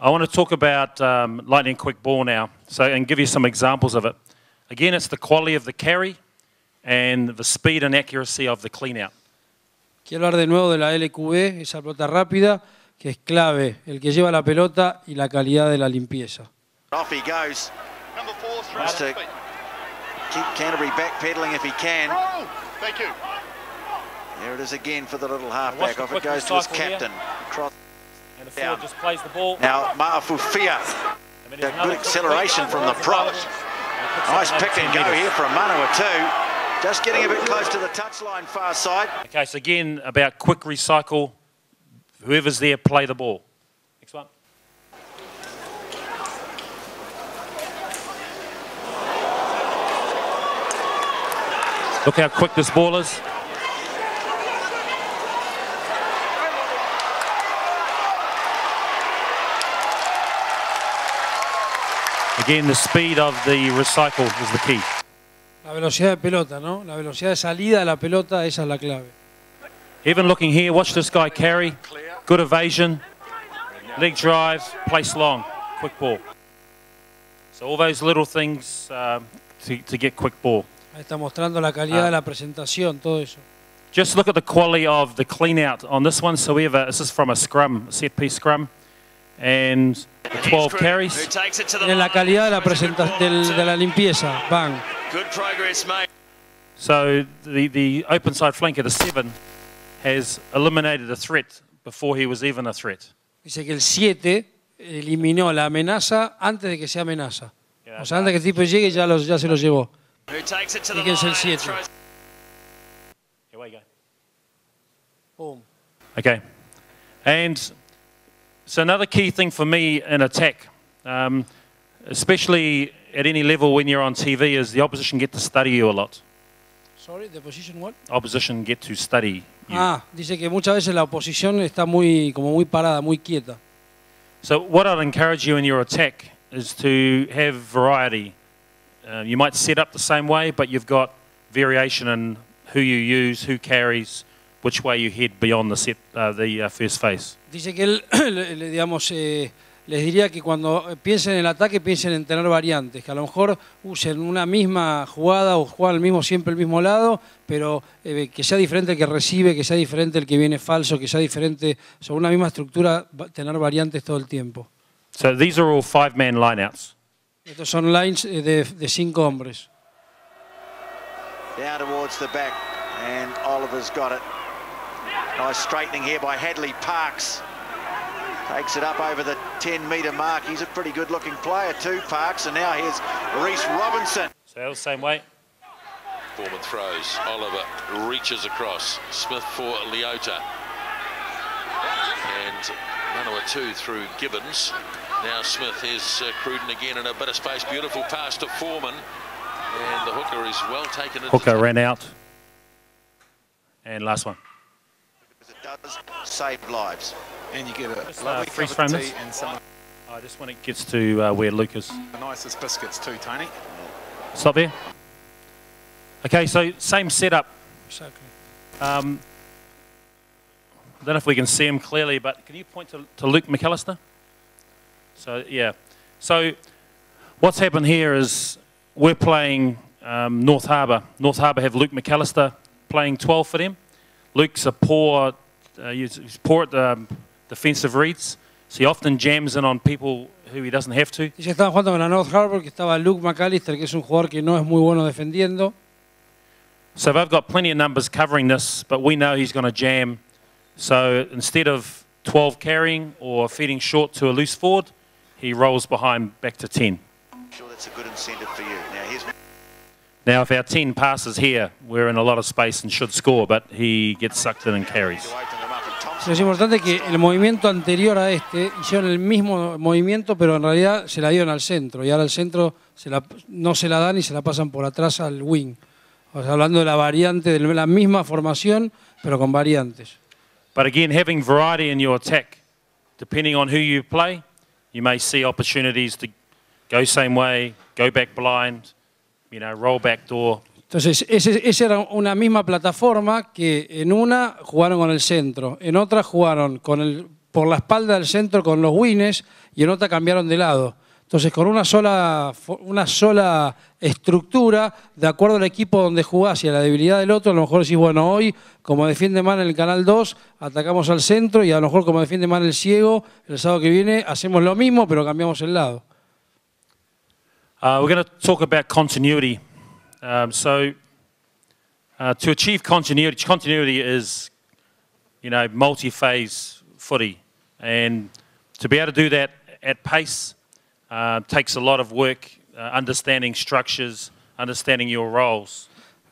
I want to talk about lightning quick ball now, and give you some examples of it. Again, it's the quality of the carry and the speed and accuracy of the clean out. Quiero hablar de nuevo de la LQB, esa pelota rápida, que es clave, el que lleva la pelota y la calidad de la limpieza. Off he goes. Wants to keep Canterbury backpedaling if he can. Thank you. There it is again for the little halfback. Off it goes to his captain. And the forward just plays the ball. Now Ma'afufia, a good acceleration from the prop. Nice pick and go here for a mano or two. Just getting a bit close to the touchline far side. Okay, so again, about quick recycle. Whoever's there, play the ball. Next one. Look how quick this ball is. Again, the speed of the recycle is the key. La velocidad de pelota, ¿no? La velocidad de salida de la pelota, esa es la clave. Even looking here, watch this guy carry. Good evasion, leg drive, place long, quick ball. So all those little things to get quick ball. Ahí está mostrando la calidad de la presentación, todo eso. Just look at the quality of the clean out on this one. So this is from a scrum, a set piece scrum. And the 12 carries. Miren la calidad de la limpieza. Bang. Good progress, mate. So the open side flanker, the 7, has eliminated a threat before he was even a threat. Dice que el 7 eliminó la amenaza antes de que sea amenaza. O sea, antes que el tipo llegue ya se lo llevó. ¿Y quién es el 7? Here we go. Boom. Okay. And so another key thing for me in attack, especially at any level when you're on TV, is the opposition get to study you a lot. Sorry, the position what? Opposition get to study you. Dice que muchas veces la oposición está como muy parada, muy quieta. So what I'd encourage you in your attack is to have variety. You might set up the same way, but you've got variation in who you use, who carries, which way you head beyond the first phase. Dice que él, digamos, les diría que cuando piensen en el ataque, piensen en tener variantes, que a lo mejor usen una misma jugada o juegan siempre el mismo lado, pero que sea diferente el que recibe, que sea diferente el que viene falso, que sea diferente, sobre una misma estructura, tener variantes todo el tiempo. So these are all 5-man lineouts. Estos son lines de 5 hombres. Down towards the back, and Oliver's got it. Nice straightening here by Hadley Parks. Takes it up over the 10-metre mark. He's a pretty good-looking player too, Parks. And now here's Reece Robinson. So the same way. Foreman throws. Oliver reaches across. Smith for Leota. And Manawa 2 through Gibbons. Now Smith is Cruden again in a bit of space. Beautiful pass to Foreman. And the hooker is well taken. Hooker ran out. And last one. It does save lives. And you get a lovely freeze frame this. And some Just when it gets to where Luke is. the nicest biscuits too, Tony. Stop there. Okay, so same setup. Exactly. I don't know if we can see him clearly, but can you point to Luke McAllister? So, yeah. So what's happened here is we're playing North Harbour. North Harbour have Luke McAllister playing 12 for them. Luke's a poor, he's poor at defensive reads, so he often jams in on people who he doesn't have to. Y ya estaban jugando con la North Harbour, que estaba Luke McAllister, que es un jugador que no es muy bueno defendiendo. So they've got plenty of numbers covering this, but we know he's going to jam. So instead of 12 carrying or feeding short to a loose forward, he rolls behind back to 10. I'm sure that's a good incentive for you. Now, if our 10 passes here, we're in a lot of space and should score, but he gets sucked in and carries. Es importante que el movimiento anterior a este hicieron el mismo movimiento, pero en realidad se la dieron al centro. Y ahora al centro no se la dan y se la pasan por atrás al wing. O sea, hablando de la variante, de la misma formación, pero con variantes. But again, having variety in your attack, depending on who you play, you may see opportunities to go same way, go back blind, roll back door. Entonces, esa era una misma plataforma que en una jugaron con el centro, en otra jugaron con el por la espalda del centro con los wins y en otra cambiaron de lado. Entonces, con una sola estructura, de acuerdo al equipo donde jugás y a la debilidad del otro, a lo mejor decís, bueno, hoy, como defiende mal en el canal 2, atacamos al centro y a lo mejor como defiende mal el ciego, el sábado que viene hacemos lo mismo, pero cambiamos el lado. We're going to talk about continuity. To achieve continuity is, multi-phase footy. And to be able to do that at pace, takes a lot of work, understanding structures, understanding your roles.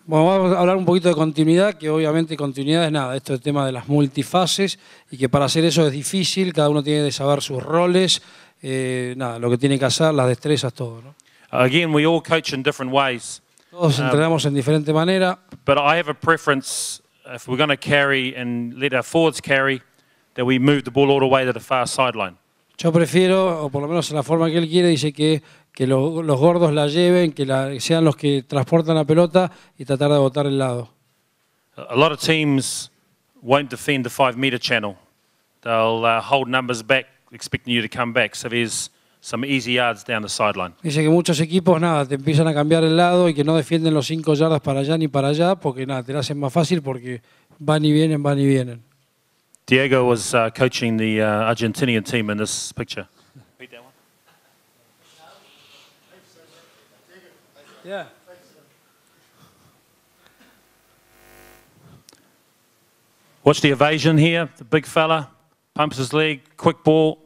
Bueno, vamos a hablar un poquito de continuidad, que obviamente continuidad es nada, esto es el tema de las multifases y que para hacer eso es difícil, cada uno tiene que saber sus roles, lo que tiene que hacer, las destrezas, todo, ¿no? Again, we all coach in different ways. Todos entrenamos en diferente manera. But I have a preference, if we're going to carry and let our forwards carry, that we move the ball all the way to the far sideline. Yo prefiero, o por lo menos en la forma que él quiere, dice que los gordos la lleven, que sean los que transportan la pelota y tratar de botar el lado. A lot of teams won't defend the 5-meter channel. They'll hold numbers back, expecting you to come back. So there's some easy yards down the sideline. Dice que muchos equipos, te empiezan a cambiar el lado y que no defienden los 5 yardas para allá ni para allá, porque te la hacen más fácil porque van y vienen, van y vienen. Diego was coaching the Argentinian team in this picture. Read that one. Yeah. Watch the evasion here. The big fella pumps his leg, quick ball.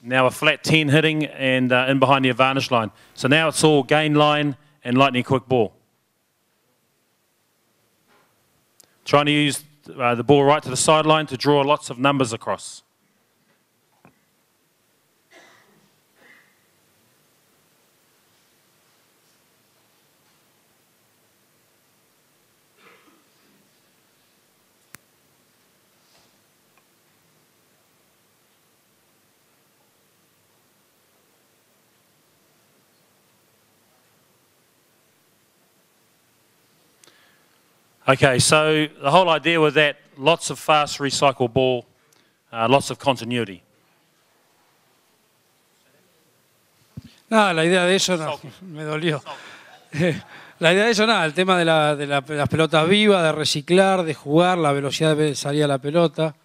Now a flat 10 hitting and in behind the advantage line. So now it's all gain line and lightning quick ball. Trying to use the ball right to the sideline to draw lots of numbers across. Okay, so the whole idea with that, lots of fast recycle ball, lots of continuity. Nada, la idea de eso, me dolió. La idea de eso, el tema de las pelotas vivas, de reciclar, de jugar, la velocidad de salir a la pelota.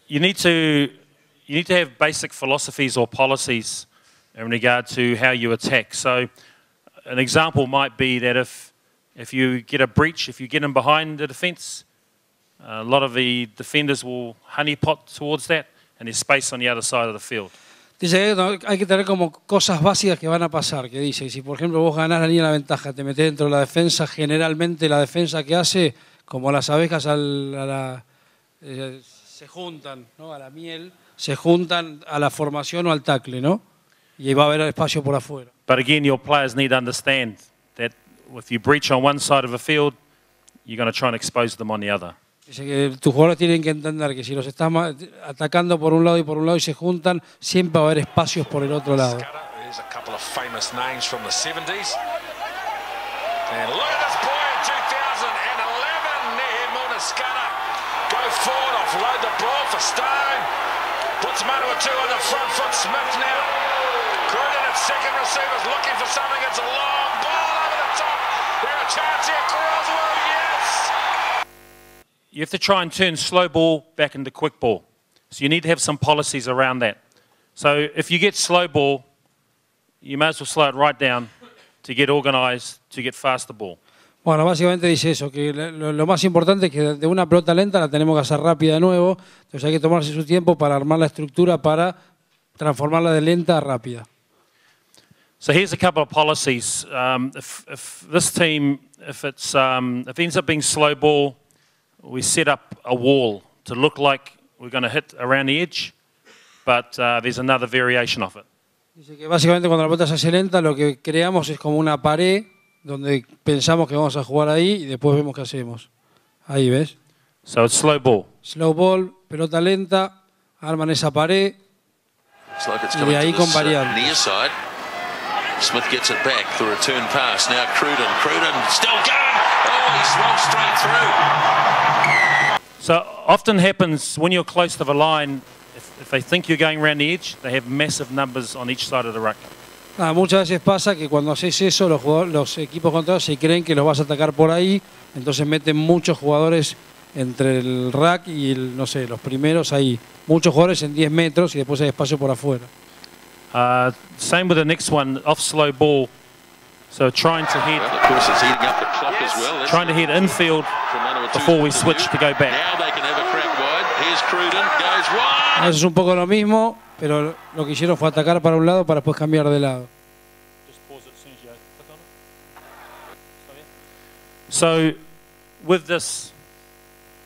You need to have basic philosophies or policies in regard to how you attack. So an example might be that if you get a breach, if you get in behind the defence, a lot of the defenders will honeypot towards that, and there's space on the other side of the field. Dice que hay que tener como cosas básicas que van a pasar, que dice, si por ejemplo vos ganás la línea de la ventaja, te metés dentro de la defensa, generalmente la defensa que hace, como las abejas se juntan, ¿no? A la miel, se juntan a la formación o al tackle, ¿no? Y va a haber espacio por afuera. But again, your players need to understand that if you breach on one side of a field, you're going to try and expose them on the other. Dice que tus jugadores tienen que entender que si los estás atacando por un lado y por un lado y se juntan, siempre va a haber espacios por el otro lado. There's a couple of famous names from the 70s. And look at this boy in 2011, Nehir Munaskana. Go forward, offload the ball for Stone. Puts him under a 2 on the front foot. Smith now. Cruden at second receivers looking for something. It's a long ball over the top. There's a chance here. Croswell, yes! You have to try and turn slow ball back into quick ball. So you need to have some policies around that. So if you get slow ball, you may as well slow it right down to get organised, to get faster ball. Bueno, básicamente dice eso, que lo más importante es que de una pelota lenta la tenemos que hacer rápida de nuevo, entonces hay que tomarse su tiempo para armar la estructura para transformarla de lenta a rápida. So here's a couple of policies. If this team, if it ends up being slow ball, we set up a wall to look like we're going to hit around the edge, but there's another variation of it. Dice que básicamente cuando la pelota se hace lenta lo que creamos es como una pared donde pensamos que vamos a jugar ahí y después vemos qué hacemos. Ahí, ¿ves? So it's slow ball. Slow ball, pelota lenta, arman esa pared y de ahí con variantes. Smith gets it back, the return pass. Now Cruden still going. Oh, he swung straight through. So often happens when you're close to the line, if they think you're going around the edge, they have massive numbers on each side of the ruck. Muchas veces pasa que cuando haces eso, los equipos contrarios se creen que los vas a atacar por ahí, entonces meten muchos jugadores entre el rack y no sé, los primeros ahí. Muchos jugadores en 10 metros y después hay espacio por afuera. Same with the next one, off slow ball. So trying to hit, Well, of course, it's eating up the clock as well. That's trying to hit infield from 1 or 2's before we point of switch view. to go back. Now they can have a crack wide. Here's Cruden, goes wide. Eso es un poco lo mismo, pero lo que hicieron fue atacar para un lado para después cambiar de lado. So with this,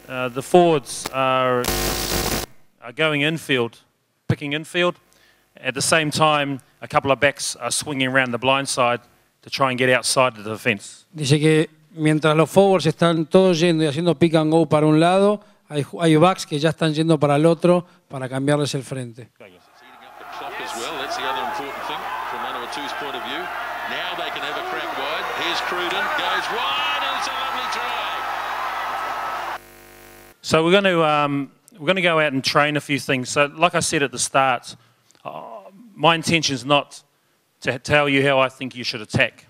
the forwards are going infield, picking infield. At the same time, a couple of backs are swinging around the blind side to try and get outside the defence. Dice que mientras los forwards están todos yendo y haciendo pick and go para un lado, hay backs que ya están yendo para el otro para cambiarles el frente. It's eating up the clock as well. That's the other important thing from 1 or 2's point of view. Now they can have a crack wide. Here's Cruden, goes wide, and it's a lovely try. So we're going to go out and train a few things. So like I said at the start, my intention is not to tell you how I think you should attack.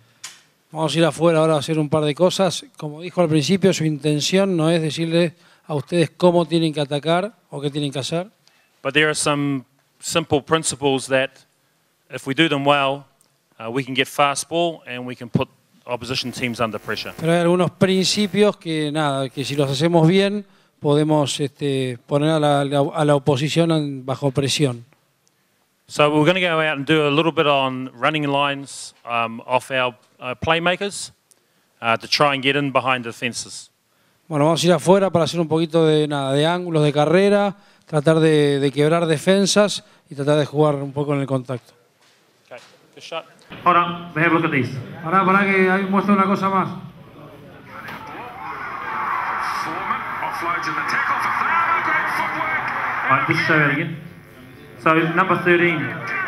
Vamos a ir afuera ahora a hacer un par de cosas. Como dijo al principio, su intención no es decirle a ustedes cómo tienen que atacar o qué tienen que hacer. But there are some simple principles that if we do them well, we can get fast ball and we can put opposition teams under pressure. Pero hay algunos principios que que si los hacemos bien podemos poner a la oposición bajo presión. So we're going to go out and do a little bit on running lines off our playmakers to try and get in behind defences. Bueno, vamos a ir afuera para hacer un poquito de ángulos de carrera, tratar de quebrar defensas y tratar de jugar un poco en el contacto. Okay, good shot. Hold on, have a look at these. Pará que ahí muestra una cosa más. Right, just show that again. So number 13,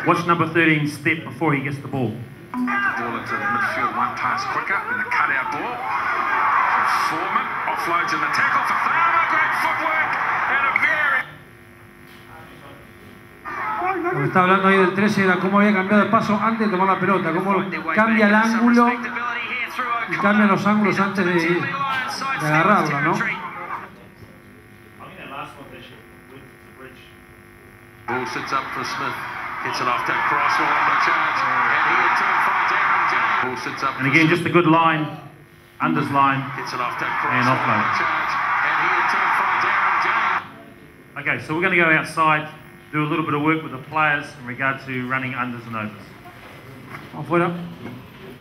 watch number 13 step before he gets the ball. Ball into midfield, one pass quicker, and a cut-out ball. Foreman offloads in the tackle for Tharma, great footwork, and a very... Lo que está hablando ahí del 13 era cómo había cambiado de paso antes de tomar la pelota, cómo cambia el ángulo y cambian los ángulos antes de agarrarla, ¿no? Ball sits up for Smith, gets it off that cross or on the charge, and he in turn finds Aaron James. Ball sits up And again, just a good line, unders line, gets it off that cross and or offload. on the charge, and he in turn finds Aaron James. Okay, so we're going to go outside, do a little bit of work with the players in regard to running unders and overs. Afuera.